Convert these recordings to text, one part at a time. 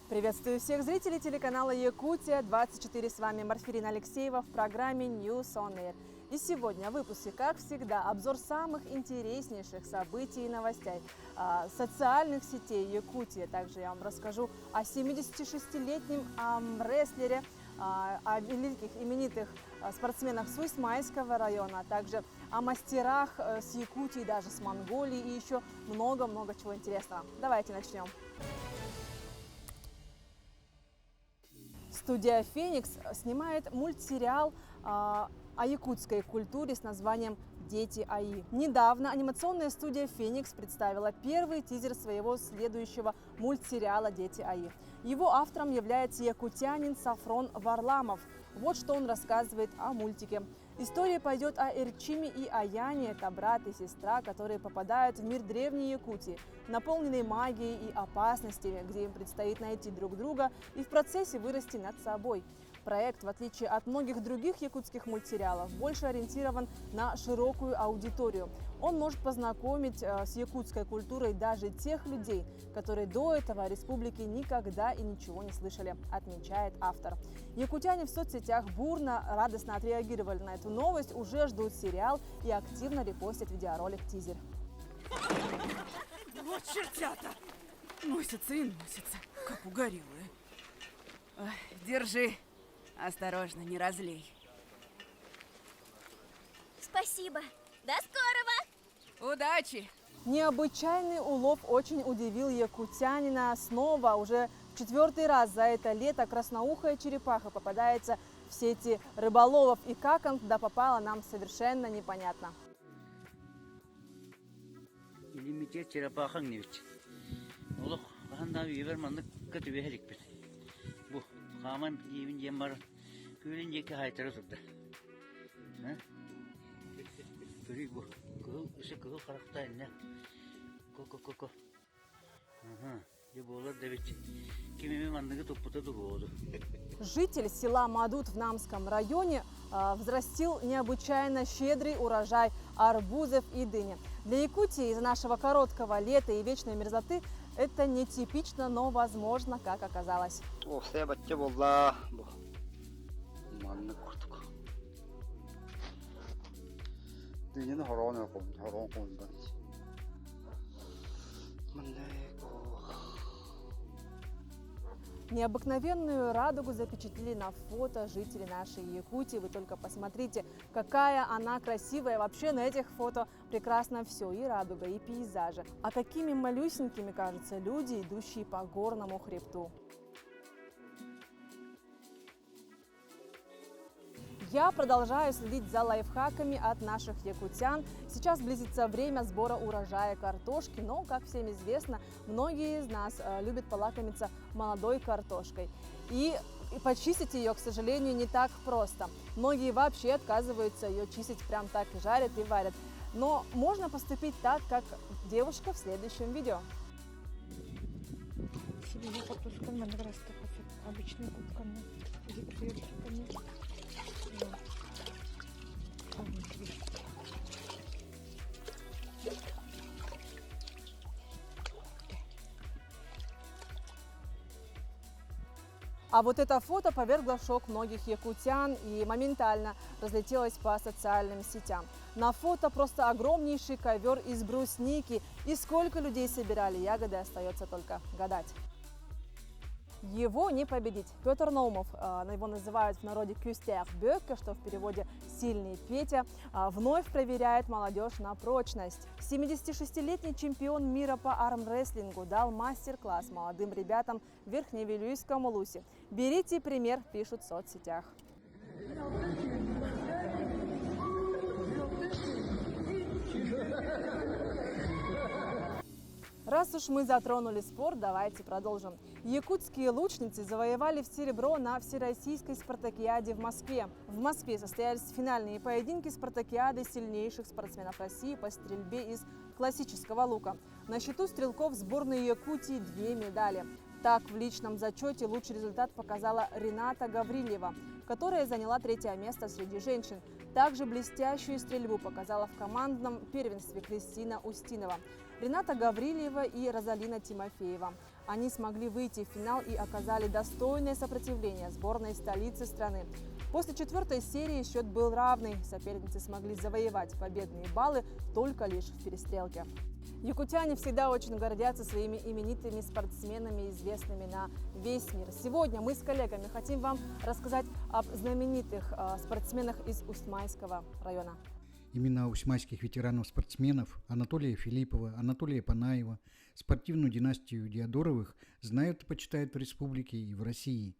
Приветствую всех зрителей телеканала Якутия-24. С вами Марфирина Алексеева в программе News on Air. И сегодня в выпуске, как всегда, обзор самых интереснейших событий и новостей социальных сетей Якутии. Также я вам расскажу о 76-летнем армрестлере, о великих именитых спортсменах с Усть-Майского района, а также о мастерах с Якутии, даже с Монголии и еще много-много чего интересного. Давайте начнем. Студия «Феникс» снимает мультсериал о якутской культуре с названием «Дети АИ». Недавно анимационная студия «Феникс» представила первый тизер своего следующего мультсериала «Дети АИ». Его автором является якутянин Сафрон Варламов. Вот что он рассказывает о мультике. История пойдет о Эрчиме и Аяне, это брат и сестра, которые попадают в мир древней Якутии, наполненный магией и опасностями, где им предстоит найти друг друга и в процессе вырасти над собой. Проект, в отличие от многих других якутских мультсериалов, больше ориентирован на широкую аудиторию. Он может познакомить с якутской культурой даже тех людей, которые до этого о республике никогда и ничего не слышали, отмечает автор. Якутяне в соцсетях бурно, радостно отреагировали на эту новость, уже ждут сериал и активно репостят видеоролик-тизер. Вот чертята! Носятся и носятся, как угорелые. Ой, держи. Осторожно, не разлей. Спасибо. До скорого! Удачи! Необычайный улов очень удивил якутянина. Снова, уже в 4-й раз за это лето красноухая черепаха попадается в сети рыболовов. И как он туда попала, нам совершенно непонятно. Хаман евин емар күлін жеке хайтыры тұрды. Күрей бұл. Күл, үші күл қарақтайын, не? Ко. Деболар да ведь кемеме мандығы топпыта дұғуды. Житель села Мадут в Намском районе взрастил необычайно щедрый урожай арбузов и дыни. Для Якутии из-за нашего короткого лета и вечной мерзлоты это нетипично, но возможно, как оказалось. Необыкновенную радугу запечатлели на фото жители нашей Якутии. Вы только посмотрите, какая она красивая. Вообще на этих фото прекрасно все, и радуга, и пейзажи. А какими малюсенькими кажутся люди, идущие по горному хребту. Я продолжаю следить за лайфхаками от наших якутян. Сейчас близится время сбора урожая картошки, но, как всем известно, многие из нас любят полакомиться молодой картошкой. И почистить ее, к сожалению, не так просто. Многие вообще отказываются ее чистить прям так и жарят, и варят. Но можно поступить так, как девушка в следующем видео. Сегодня картошка надо растопать обычными кубками, гипсовиками. А вот это фото повергло в шок многих якутян и моментально разлетелось по социальным сетям. На фото просто огромнейший ковер из брусники. И сколько людей собирали ягоды, остается только гадать. Его не победить. Петр Наумов, его называют в народе «Кюстер Бёкке», что в переводе «сильный Петя», вновь проверяет молодежь на прочность. 76-летний чемпион мира по армрестлингу дал мастер-класс молодым ребятам в Верхневилюйском Улусе. Берите пример, пишут в соцсетях. Раз уж мы затронули спорт, давайте продолжим. Якутские лучницы завоевали серебро на Всероссийской спартакиаде в Москве. В Москве состоялись финальные поединки спартакиады сильнейших спортсменов России по стрельбе из классического лука. На счету стрелков сборной Якутии 2 медали. Так, в личном зачете лучший результат показала Рената Гаврилева, которая заняла 3-е место среди женщин. Также блестящую стрельбу показала в командном первенстве Кристина Устинова, Рената Гаврилева и Розалина Тимофеева. они смогли выйти в финал и оказали достойное сопротивление сборной столицы страны. После 4-й серии счет был равный. Соперницы смогли завоевать победные баллы только лишь в перестрелке. Якутяне всегда очень гордятся своими именитыми спортсменами, известными на весь мир. Сегодня мы с коллегами хотим вам рассказать об знаменитых спортсменах из Усть-Майского района. Имена усьмайских ветеранов-спортсменов Анатолия Филиппова, Анатолия Панаева, спортивную династию Диадоровых знают и почитают в республике и в России.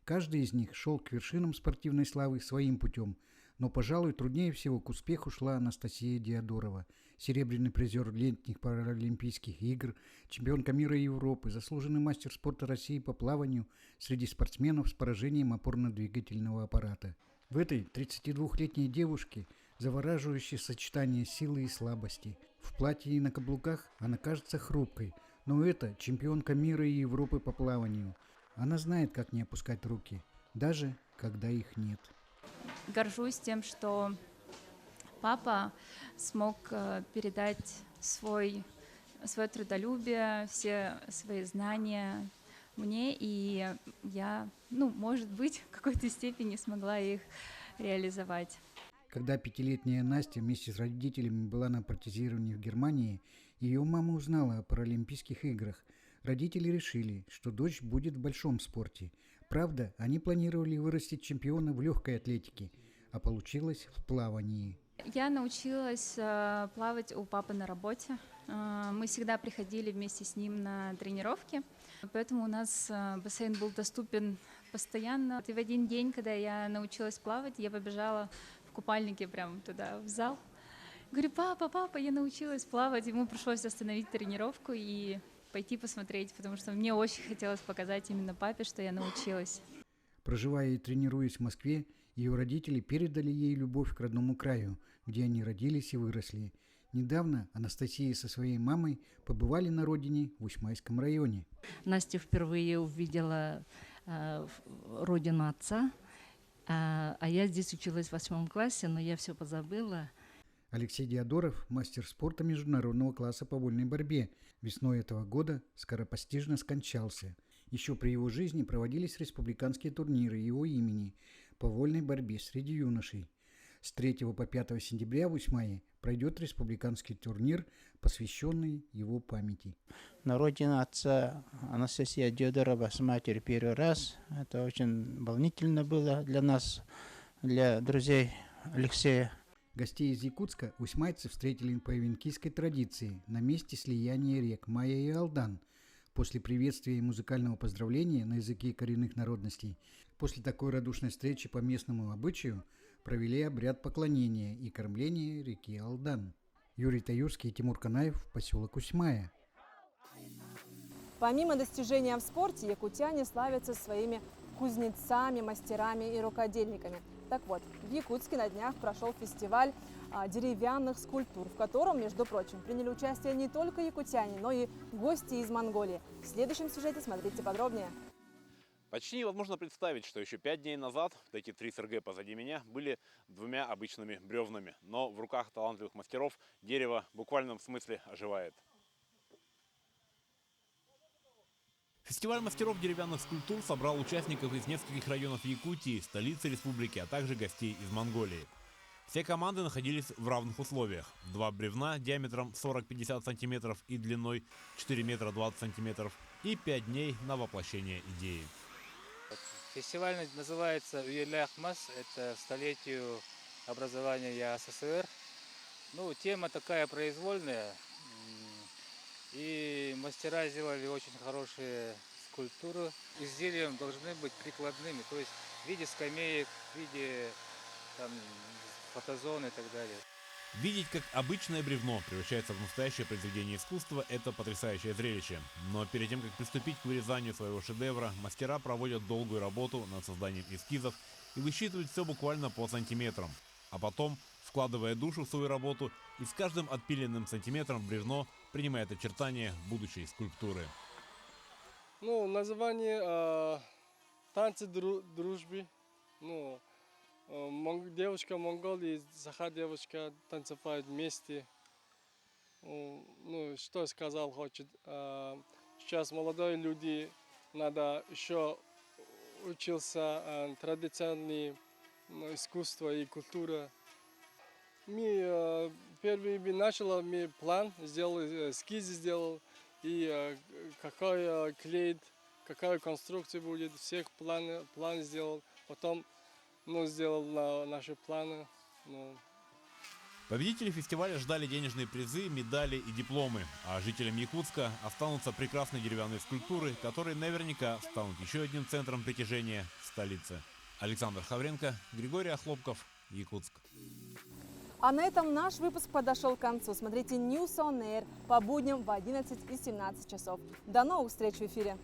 Каждый из них шел к вершинам спортивной славы своим путем, но, пожалуй, труднее всего к успеху шла Анастасия Диадорова, серебряный призер летних паралимпийских игр, чемпионка мира и Европы, заслуженный мастер спорта России по плаванию среди спортсменов с поражением опорно-двигательного аппарата. В этой 32-летней девушке завораживающее сочетание силы и слабости. В платье и на каблуках она кажется хрупкой, но это чемпионка мира и Европы по плаванию. Она знает, как не опускать руки, даже когда их нет. Горжусь тем, что папа смог передать свое трудолюбие, все свои знания мне, и я, может быть, в какой-то степени смогла их реализовать. Когда 5-летняя Настя вместе с родителями была на протезировании в Германии, ее мама узнала о Паралимпийских играх. Родители решили, что дочь будет в большом спорте. Правда, они планировали вырастить чемпиона в легкой атлетике, а получилось в плавании. Я научилась плавать у папы на работе. Мы всегда приходили вместе с ним на тренировки, поэтому у нас бассейн был доступен постоянно. И в один день, когда я научилась плавать, я побежала в купальнике прямо туда, в зал. Говорю: папа, я научилась плавать. Ему пришлось остановить тренировку и пойти посмотреть, потому что мне очень хотелось показать именно папе, что я научилась. Проживая и тренируясь в Москве, ее родители передали ей любовь к родному краю, где они родились и выросли. Недавно Анастасия со своей мамой побывали на родине в Усть-Майском районе. Настя впервые увидела родину отца, а я здесь училась в 8 классе, но я все позабыла. Алексей Диадоров – мастер спорта международного класса по вольной борьбе. Весной этого года скоропостижно скончался. Еще при его жизни проводились республиканские турниры его имени по вольной борьбе среди юношей. С 3 по 5 сентября в Усть-Мае пройдет республиканский турнир, посвященный его памяти. На родине отца Анастасия Диадорова с матерью первый раз. Это очень волнительно было для нас, для друзей Алексея. Гостей из Якутска усть-майцы встретили по венкийской традиции на месте слияния рек Мая и Алдан. После приветствия и музыкального поздравления на языке коренных народностей, после такой радушной встречи по местному обычаю, провели обряд поклонения и кормления реки Алдан. Юрий Таюрский и Тимур Канаев, поселок Усть-Мая. Помимо достижения в спорте, якутяне славятся своими кузнецами, мастерами и рукодельниками. Так вот, в Якутске на днях прошел фестиваль деревянных скульптур, в котором, между прочим, приняли участие не только якутяне, но и гости из Монголии. В следующем сюжете смотрите подробнее. Почти невозможно представить, что еще 5 дней назад эти 3 СРГ позади меня были 2 обычными бревнами. Но в руках талантливых мастеров дерево в буквальном смысле оживает. Фестиваль мастеров деревянных скульптур собрал участников из нескольких районов Якутии, столицы республики, а также гостей из Монголии. Все команды находились в равных условиях. 2 бревна диаметром 40-50 см и длиной 4 метра 20 см и 5 дней на воплощение идеи. Фестиваль называется «Уйля-Ахмас», это столетию образования СССР. Тема такая произвольная. И мастера сделали очень хорошие скульптуры. Изделия должны быть прикладными, то есть в виде скамеек, в виде фотозон и так далее. Видеть, как обычное бревно превращается в настоящее произведение искусства – это потрясающее зрелище. Но перед тем, как приступить к вырезанию своего шедевра, мастера проводят долгую работу над созданием эскизов и высчитывают все буквально по сантиметрам. А потом, вкладывая душу в свою работу, и с каждым отпиленным сантиметром бревно принимает очертания будущей скульптуры. Название «Танцы дружбы». Девушка Монголии, Саха девушка танцевают вместе. Что сказал хочет, сейчас молодые люди надо еще учился традиционные искусства и культура. Мы первый начал, мы план сделал, эскиз сделал, и какой клей, какая конструкция будет, всех план сделал, потом сделал наши планы. Победители фестиваля ждали денежные призы, медали и дипломы, а жителям Якутска останутся прекрасные деревянные скульптуры, которые наверняка станут еще одним центром притяжения в столице. Александр Хавренко, Григорий Охлопков, Якутск. А на этом наш выпуск подошел к концу. Смотрите News on Air по будням в 11 и 17 часов. До новых встреч в эфире!